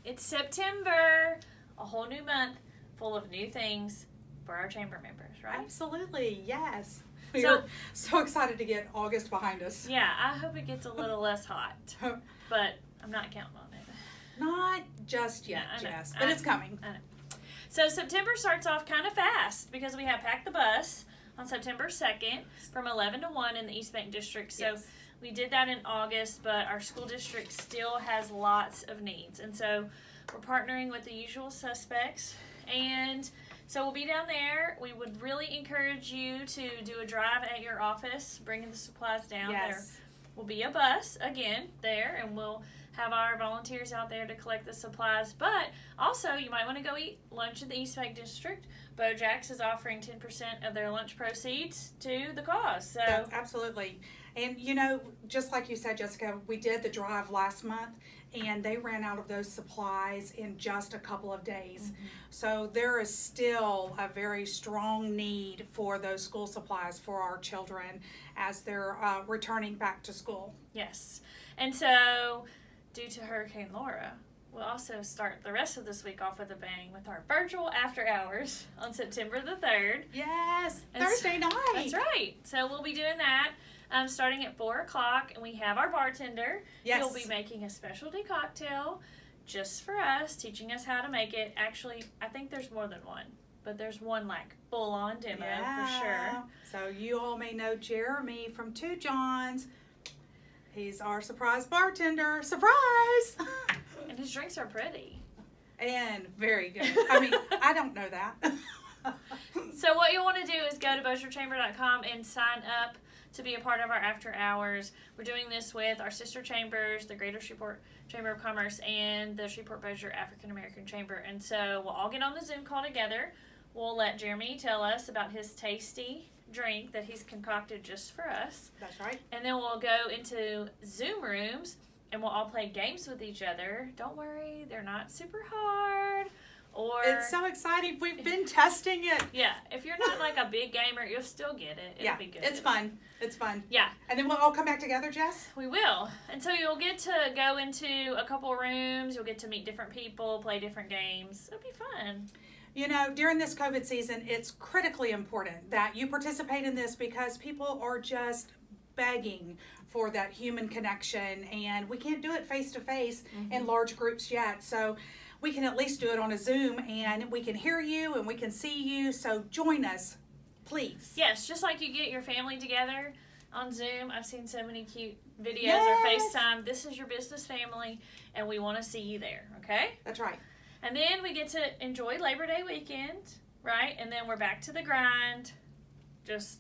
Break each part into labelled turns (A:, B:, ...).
A: It's September, a whole new month full of new things for our chamber members, right?
B: Absolutely, yes. We're so excited to get August behind us.
A: Yeah, I hope it gets a little less hot, but I'm not counting on it.
B: Not just yet, Jess, but it's coming.
A: I know. So September starts off kind of fast because we have Pack the Bus on September 2nd from 11 to 1 in the East Bank District. So
B: Yes.
A: we did that in August, but our school district still has lots of needs. And so we're partnering with the usual suspects. And so we'll be down there. We would really encourage you to do a drive at your office, bringing the supplies down.
B: Yes.
A: There will be a bus, again, there, and we'll have our volunteers out there to collect the supplies. But also, you might want to go eat lunch at the East Bank District. Bojack's is offering 10% of their lunch proceeds to the cause. So
B: Absolutely. And, you know, just like you said, Jessica, we did the drive last month, and they ran out of those supplies in just a couple of days. So there is still a very strong need for those school supplies for our children as they're returning back to school.
A: yes. And so, due to Hurricane Laura, we'll also start the rest of this week off with a bang with our virtual after hours on September the 3rd.
B: Yes,
A: And
B: Thursday night.
A: That's right. So we'll be doing that starting at 4 o'clock, and we have our bartender.
B: Yes.
A: He'll be making a specialty cocktail just for us, teaching us how to make it. Actually, I think there's more than one, but there's one like full-on demo for sure.
B: So you all may know Jeremy from Two Johns. He's our surprise bartender. Surprise!
A: And his drinks are pretty.
B: And very good. I mean, I don't know that.
A: So what you'll want to do is go to BossierChamber.com and sign up to be a part of our after hours. We're doing this with our sister chambers, the Greater Shreveport Chamber of Commerce and the Shreveport Bossier African American Chamber. And so we'll all get on the Zoom call together. We'll let Jeremy tell us about his tasty drink that he's concocted just for us.
B: That's right.
A: And then we'll go into Zoom rooms and we'll all play games with each other. Don't worry, they're not super hard. Or
B: It's so exciting. We've been testing it.
A: yeah, if you're not like a big gamer, you'll still get it. It'll be good.
B: It's fun. It's fun.
A: Yeah,
B: And then we'll all come back together, Jess?
A: we will. And so you'll get to go into a couple rooms. You'll get to meet different people, play different games. It'll be fun.
B: You know, during this COVID season, it's critically important that you participate in this because people are just begging for that human connection, and we can't do it face-to-face in large groups yet. So we can at least do it on a Zoom, and we can hear you and we can see you. So join us, please.
A: Yes, just like you get your family together on Zoom. I've seen so many cute videos
B: Yes.
A: or FaceTime. This is your business family, and we want to see you there, okay?
B: That's right.
A: And then we get to enjoy Labor Day weekend, right? And then we're back to the grind, just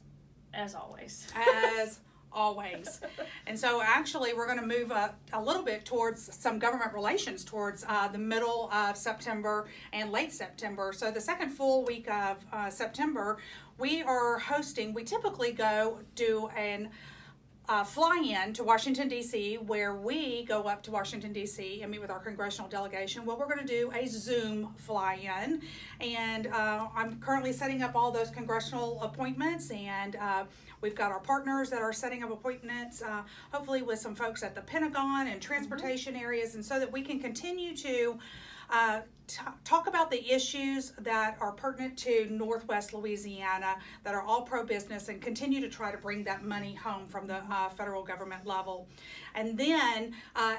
A: as always.
B: As always. And so actually we're going to move up a little bit towards some government relations towards the middle of September and late September. So the second full week of September, we are hosting, we typically go do an fly-in to Washington, D.C., where we go up to Washington, D.C. and meet with our congressional delegation. Well, we're going to do a Zoom fly-in, and I'm currently setting up all those congressional appointments, and we've got our partners that are setting up appointments, hopefully with some folks at the Pentagon and transportation areas, and so that we can continue to talk about the issues that are pertinent to Northwest Louisiana that are all pro-business and continue to try to bring that money home from the federal government level. And then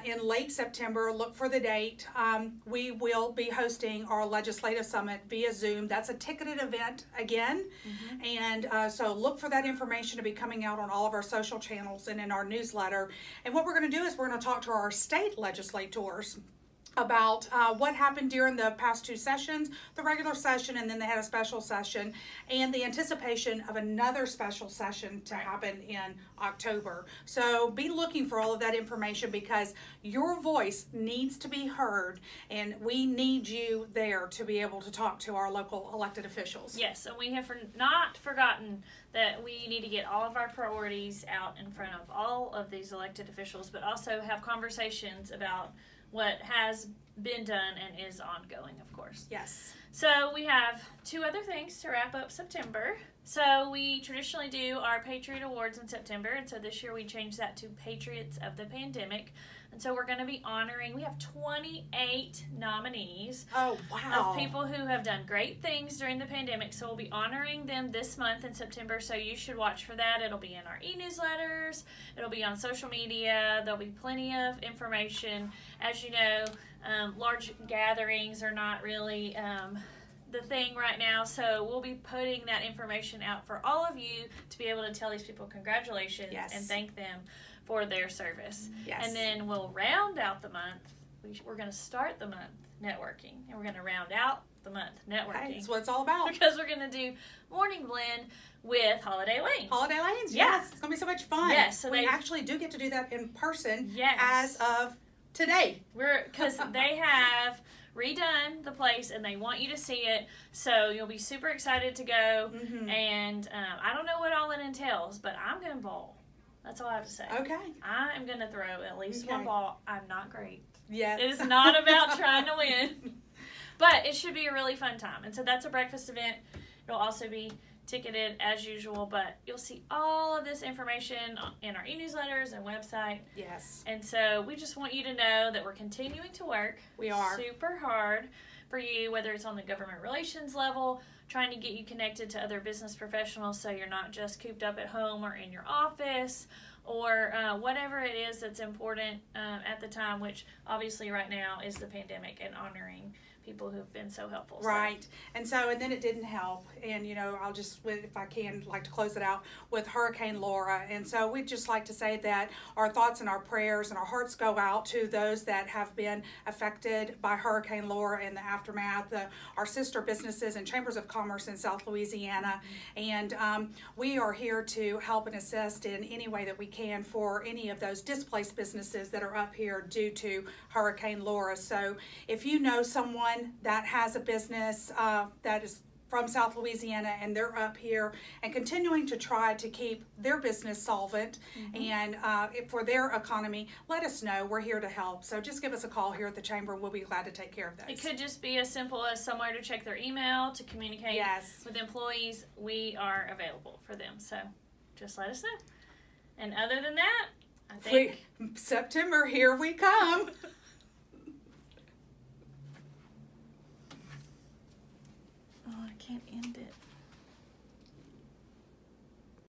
B: in late September, look for the date, we will be hosting our legislative summit via Zoom. That's a ticketed event again. And so look for that information to be coming out on all of our social channels and in our newsletter. And what we're going to do is we're going to talk to our state legislators about what happened during the past two sessions, the regular session, and then they had a special session, and the anticipation of another special session to happen in October. So be looking for all of that information because your voice needs to be heard, and we need you there to be able to talk to our local elected officials.
A: Yes, and we have not forgotten that we need to get all of our priorities out in front of all of these elected officials, but also have conversations about what has been done and is ongoing, of course.
B: Yes.
A: So we have two other things to wrap up September. So we traditionally do our Patriot Awards in September, and so this year we changed that to Patriots of the Pandemic. And so we're going to be honoring, we have 28 nominees.
B: Oh, wow.
A: Of people who have done great things during the pandemic. So we'll be honoring them this month in September. So you should watch for that. It'll be in our e-newsletters. It'll be on social media. There'll be plenty of information. As you know, large gatherings are not really the thing right now. So we'll be putting that information out for all of you to be able to tell these people congratulations and thank them for their service.
B: Yes.
A: And then we'll round out the month. We're going to start the month networking, and we're going to round out the month networking.
B: Hey, that's what it's all about.
A: Because we're going to do Morning Blend with Holiday Lanes.
B: Holiday Lanes, yes. It's going to be so much fun.
A: Yes. So
B: we actually do get to do that in person
A: yes.
B: as of today.
A: Because they have redone the place and they want you to see it, so you'll be super excited to go.
B: Mm-hmm.
A: And I don't know what all it entails, but I'm going to bowl. That's all I have to say.
B: Okay.
A: I am going to throw at least one ball. I'm not great.
B: Yes.
A: It is not about trying to win. But it should be a really fun time. And so that's a breakfast event. It'll also be ticketed as usual, but you'll see all of this information in our e-newsletters and website.
B: Yes.
A: And so we just want you to know that we're continuing to work.
B: We are.
A: Super hard for you, whether it's on the government relations level, trying to get you connected to other business professionals so you're not just cooped up at home or in your office, or whatever it is that's important at the time, which obviously right now is the pandemic and honoring people who've been so helpful.
B: Right. So. And then it didn't help. And, I'll just, if I can, like to close it out with Hurricane Laura. And so we'd just like to say that our thoughts and our prayers and our hearts go out to those that have been affected by Hurricane Laura and the aftermath, our sister businesses and chambers of commerce in South Louisiana. Mm-hmm. And we are here to help and assist in any way that we can for any of those displaced businesses that are up here due to Hurricane Laura. So if you know someone that has a business that is from South Louisiana and they're up here and continuing to try to keep their business solvent mm-hmm. and for their economy, let us know. We're here to help. So just give us a call here at the Chamber and we'll be glad to take care of those.
A: It could just be as simple as somewhere to check their email, to communicate with employees. We are available for them. So just let us know. And other than that, I think...
B: September, here we come.
A: Oh, I can't end it.